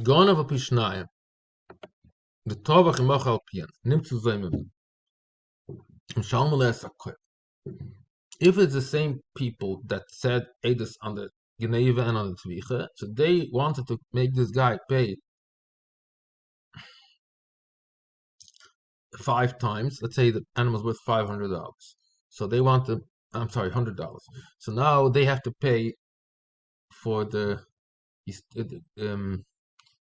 Gone of a Pishnayim. The Tovach im Machal Pian. Nimmt zu sein. If it's the same people that said Edis on the Geneva and on the Tvicha, so they wanted to make this guy pay 5 times. Let's say the animal's worth $500. So they want to, I'm sorry, $100. So now they have to pay for these,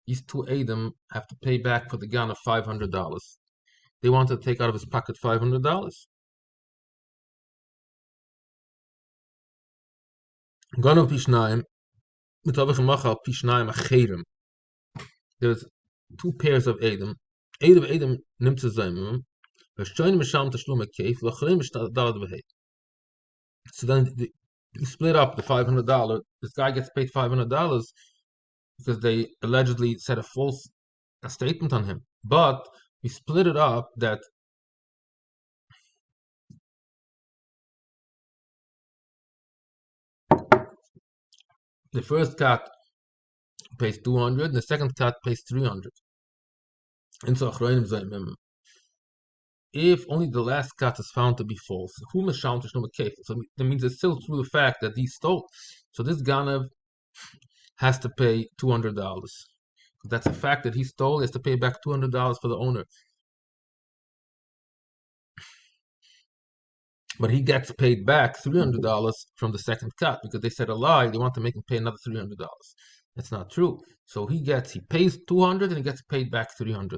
these two Adam have to pay back for the gun of $500. They want to take out of his pocket $500. Gun of Pishnayim, there's two pairs of Adam. Adam nimmt zu sein, so then you split up the $500. This guy gets paid $500 because they allegedly said a false statement on him. But we split it up that the first cat pays 200, and the second cat pays 300. And so if only the last cat is found to be false, so that means it's still through the fact that he stole. So this Ganav has to pay $200. That's a fact that he stole. He has to pay back $200 for the owner. But he gets paid back $300 from the second cut because they said a lie. They want to make him pay another $300. That's not true. So he pays $200 and he gets paid back $300.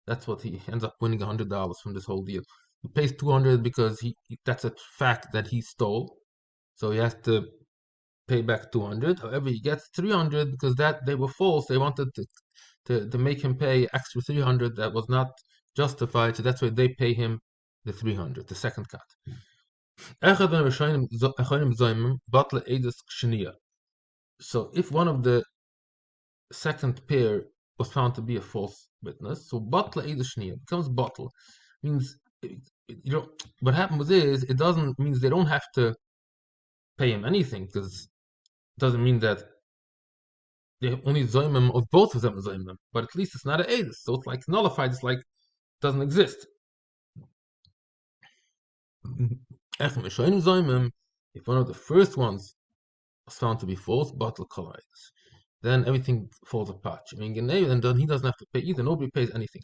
That's what he ends up winning $100 from this whole deal. He pays $200 because that's a fact that he stole. So he has to pay back $200. However, he gets $300 because that they were false. They wanted to make him pay extra $300 that was not justified. So that's why they pay him the $300, the second cut. So if one of the second pair was found to be a false witness, so batla edus shnia becomes bottle. Means what happens is it doesn't means they don't have to pay him anything because it doesn't mean that they only zoimim of both of them zoimim, but at least it's not an edus, so it's like nullified. It's like doesn't exist. If one of the first ones was found to be false, bottle collides. Then everything falls apart. And then he doesn't have to pay either. Nobody pays anything.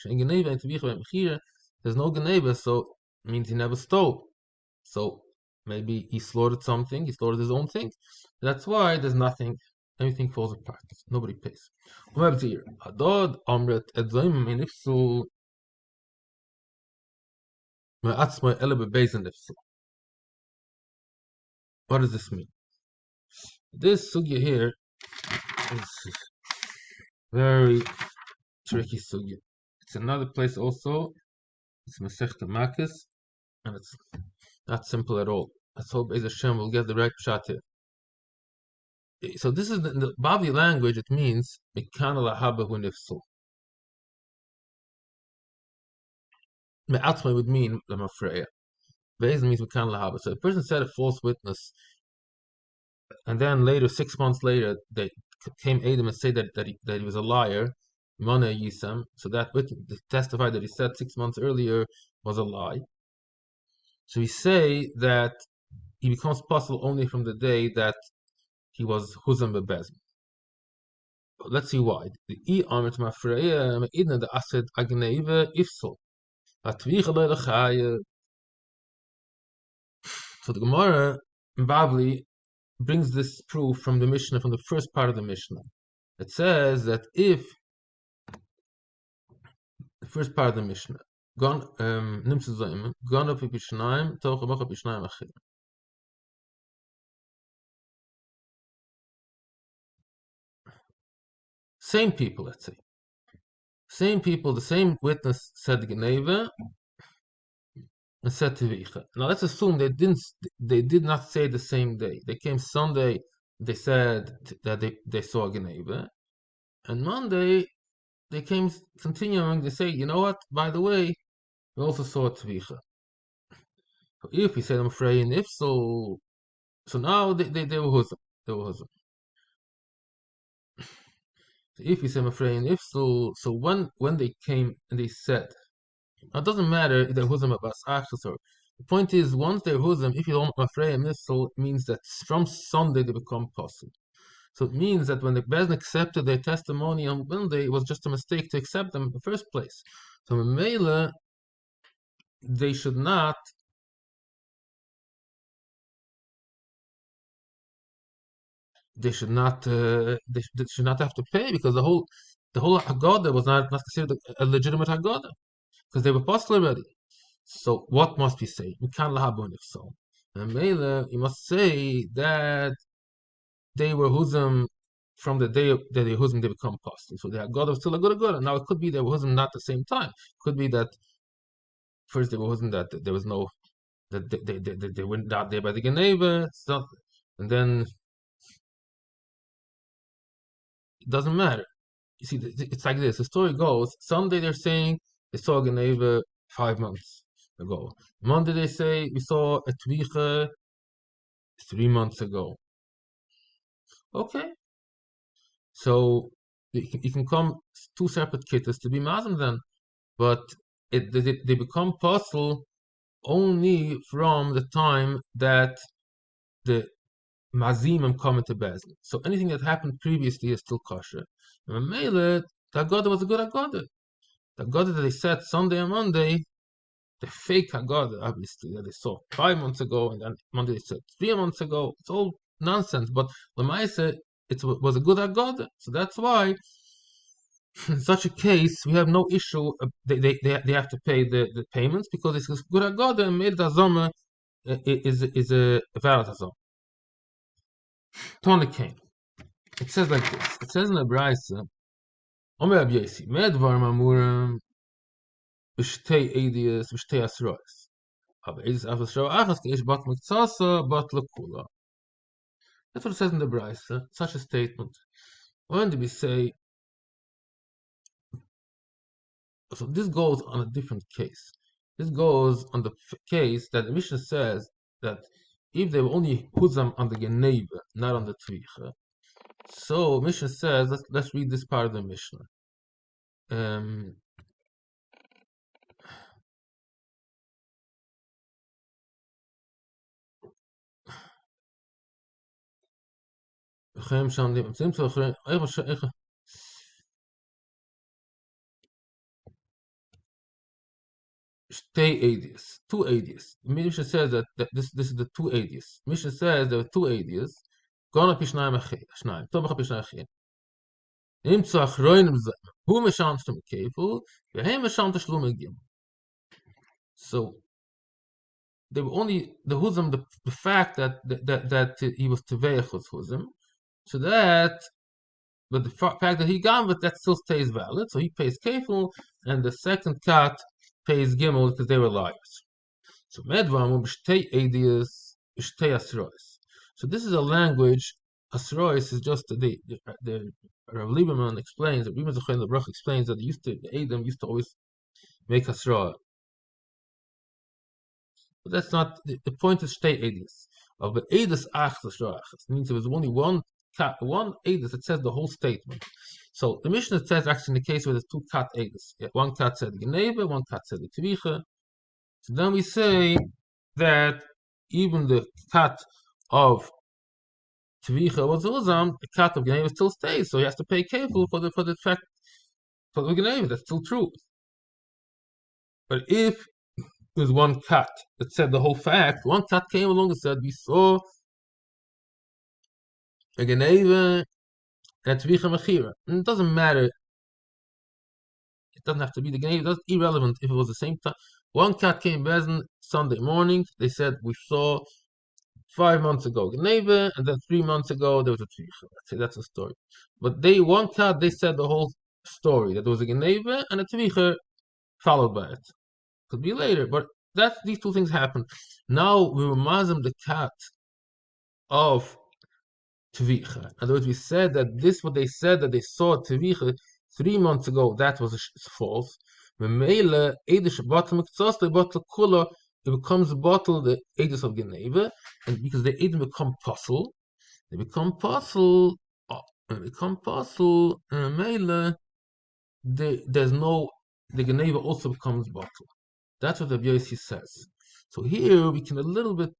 There's no Geneva, so it means he never stole. So maybe he slaughtered something, he slaughtered his own thing. That's why there's nothing, everything falls apart. Nobody pays. What does this mean? This sugya here is very tricky sugya. It's another place also. It's Masechta Makis, and it's not simple at all. Let's hope Be'ez Hashem will get the right pshat here. So this is in the Bavli language. It means Mikana lahaba hu nifsul. Me'atzma would mean lemafreya. Be'ez means Mikana lahaba. So a person said a false witness, and then later, 6 months later, they came Adam and say that he was a liar. Mana Yisam, so that witness testified that he said 6 months earlier was a lie. So we say that he becomes possible only from the day that he was Huzam Bebezm. Let's see why. The E Amit Mafreya Ma'idna the Asad Agneva Ifsal. So the Gemara in Bavli brings this proof from the Mishnah, from the first part of the Mishnah. It says that if the first part of the Mishnah, same people, let's say. Same people, the same witness said Geneva and said Tevicha. Now let's assume they did not say the same day. They came Sunday, they said that they saw Geneva, and Monday they came continuing, they say, you know what, by the way, we also saw Tvicha. So if we say I'm afraid, and if so, so now they were Huzam. They were Huzam. If you say Mafrein, if so when they came and they said, now it doesn't matter if they're Huzam or Bas Achas, or the point is once they're Huzam, if you don't Mafrein, so it means that from Sunday they become possible. So it means that when the Bezdin accepted their testimony on Monday, it was just a mistake to accept them in the first place. So Mele, they should not they should not they should not have to pay, because the whole Haggadah was not considered a legitimate Haggadah, because they were apostle already. So what must we say? We can't lahabon if so. And Mele, you must say that they were Huzim from the day that they Huzim they become apostle. So the Haggadah was still a good. Now it could be they were Huzim not at the same time. It could be that first they were Huzim that there was no that they went out there by the Geneva stuff, and then it doesn't matter. You see, it's like this. The story goes: Sunday they're saying they saw Geneva 5 months ago. Monday they say we saw a Tvicha 3 months ago. Okay, so you can come two separate kittas to be mazim then, but they become possible only from the time that the mazimim come into Bezdin. So anything that happened previously is still kosher. And Mele, the Haggadah was a good Haggadah. The Haggadah that they said Sunday and Monday, the fake Haggadah, obviously, that they saw 5 months ago, and then Monday they said 3 months ago. It's all nonsense. But Lamaisa, it was a good Haggadah. So that's why, in such a case, we have no issue. They have to pay the payments, because it's a good Haggadah, and Mele Dazoma is a valid Hazom. Tony Kane. It says like this. It says in the Braisa, Omer Rabbi Yosi, Medvar Mamurim B'shtei Eidias B'shtei Asrois. Aber Eidias Afas Shava Achas Keish Bat Miktsasa Bat Lakula. That's what it says in the Braisa. Such a statement. When do we say? So this goes on a different case. This goes on the case that the Mishnah says that if they were only Huzam on the Geneva, not on the Tvicha. So Mishnah says, let's read this part of the Mishnah. Stay 80s, 2 80s. Mishnah says that this is the 2 80s. Mishnah says there were 2 80s. Gonna pishnayim achnayim. Tobach pishnayim. Nimtzu achroinim zayim. Hu meshant shlum kefu. Vehem meshant shlum egim. So they were only the huzim, the fact that he was teveich was huzim. So that, but the fact that he got it, that still stays valid. So he pays kefu, and the second cat pays gimel because they were liars. So medvamu b'shtei eidias b'shtei asrois. So this is a language. Asrois is just the Rav Lieberman explains, the Rebbe Zochain the Bruch explains that the Edom used to always make asroa. But that's not the point. Is shtei eidias of the eidias achas asroa achas means there was only one eidias that says the whole statement. So the Mishnah says actually in the case where there's two kat eidias, one kat said the Geneva, one kat said the Tvicha. So then we say that even the kat of Tvicha was Uzam, the kat of Geneva still stays, so he has to pay kefil for the fact for the Geneva. That's still true. But if there's one kat that said the whole fact, one kat came along and said we saw a Geneva and a Tvicha Mechira. And it doesn't matter. It doesn't have to be the Geneva. That's irrelevant if it was the same time. One cat came Bezdin Sunday morning. They said we saw 5 months ago Geneva, and then 3 months ago there was a Tvicha. That's the story. But one cat, they said the whole story, that there was a Geneva and a Tvicha followed by it. Could be later, but these two things happened. Now we were mazim the cat of Tvicha. In other words, we said that what they said that they saw Tvicha 3 months ago, that was false. It becomes bottle the Edis of Geneva, and because the Edom become puzzle, they become puzzle and become possible, and Mele, there's no, the Geneva also becomes bottle. That's what the Yossi says. So here we can a little bit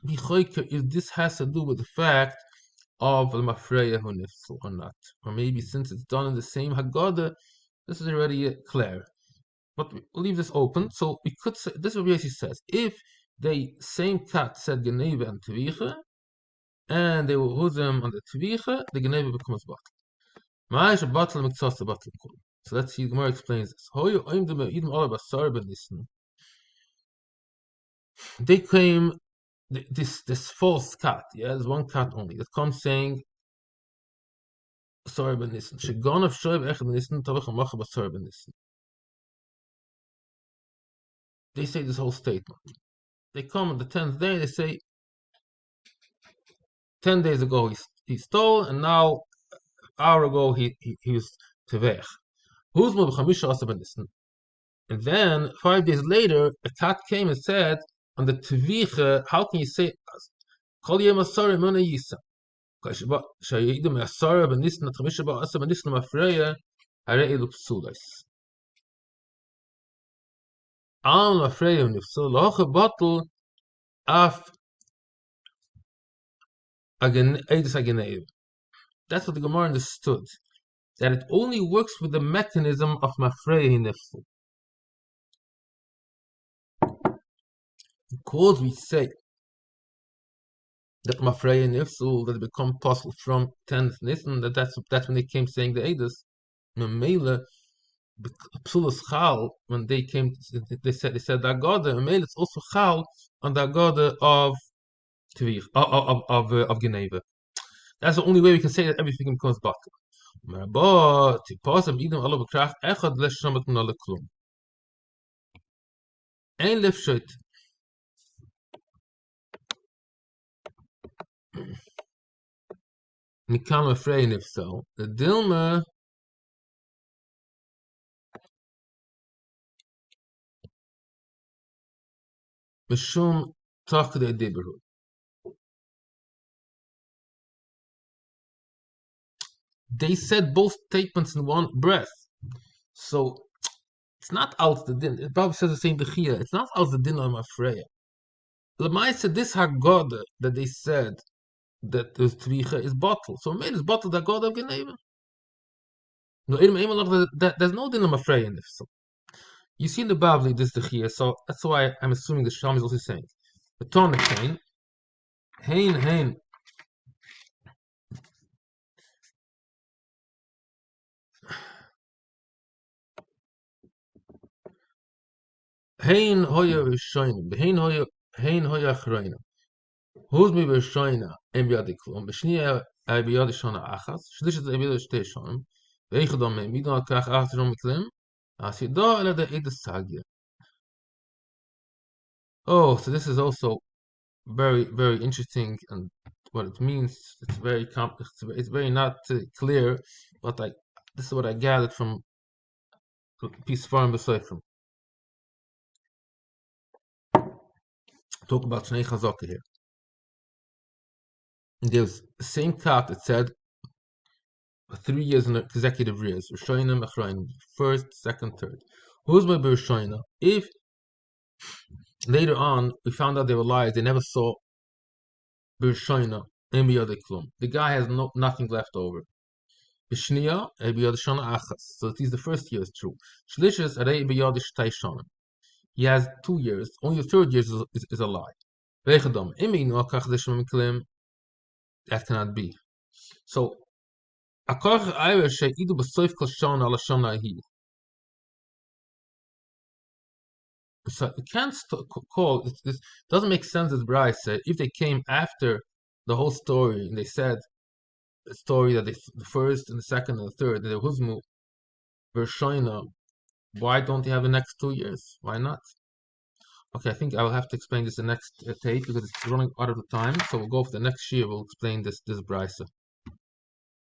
be choiker if this has to do with the fact of the Mafreya Hunifsel or not. Or maybe since it's done in the same Haggadah, this is already clear. But we'll leave this open. So we could say, this is what Yossi says. If the same cat said Geneva and Tvicha, and they will huzim on the Tvicha, the Geneva becomes bottle. Ma'ash a bottle miktsas a bottle kul. So let's see, the more explains this. They claim this false cat, yeah, there's one cat only, that comes saying sorry ben nissen. Shegon of shoyv echad nissen tovach amacha but sorry ben nissen. They say this whole statement. They come on the 10th day, they say 10 days ago he stole, and now hour ago he was tevech. Who's mo b'chamisha asa ben nissen? And then 5 days later, a cat came and said on the tvicha, how can you say kol yem asara mona yisa? Shayidim asara ben nissen chamisha ba asa ben nissen mafreya hare elu psulas. Am mafreya nifsul loche bottle af Eidus Ageneiv. That's what the Gemara understood. That it only works with the mechanism of Mafreya Nifsul. Because we say that Mafreya Nifsul, that become possible from 10th Nisan, that's when they came saying the Eidus. Memela, Psulus Chal, when they came, they said the Agada, Memela, it's also Chal on the Agada of Tvich, of Geneva. That's the only way we can say that everything becomes bottle. But tiposam idem alle bekracht echad leshamet min alle klum. Ein lifshit. Nikam afraid if so. The dilma mishum takde dibru. They said both statements in one breath. So it's not out the din. It probably says the same bechia. It's not out the din of Mafreya. Lamai said this Haggadah that they said that the Tvicha is bottle. So made is bottle the Haggadah of Geneva. No, there's no din of Mafreya in this. So you see in the Bavli this Dechia, so that's why I'm assuming the Shalom is also saying. The Tonic Hain, hoya rishonim, hein hoya achroina. Who's me rishoina, em biyadi klum, b'shniya ay biyadi shona achas, shlish es ay biyadi shtei shonim, v'eichadom me midon akach achas rom miklim, asido ele de eda sagya. Oh, so this is also very, very interesting, and what it means, it's very complex, it's very not clear, but this is what I gathered from piece farm Besoifrim. Talk about Shnei Chazaka here. And there's the same cut that said 3 years in consecutive years. Rishonim, Achronim, first, second, third. Who's my Rishonim? If later on we found out they were liars, they never saw Rishonim in Biyad Klum. The guy has nothing left over. Bishniya, Biyad Shana Achas. So it is the first year is true. Shlishis, Arei Biyad Shtei Shonim. He has 2 years. Only the third year is a lie. Vechadom, Imino Akach Deshmim Klim. That cannot be. So, Akach Ayver Sheidu B'Soif Kol Shon Ala Shona Hi. So you can't call it doesn't make sense as Bryce said. If they came after the whole story and they said the story that the first and the second and the third, the Huzmu Bershoina, why don't they have the next 2 years? Why not? Okay, I think I will have to explain this the next tape because it's running out of the time. So we'll go for the next year. We'll explain this Bryce.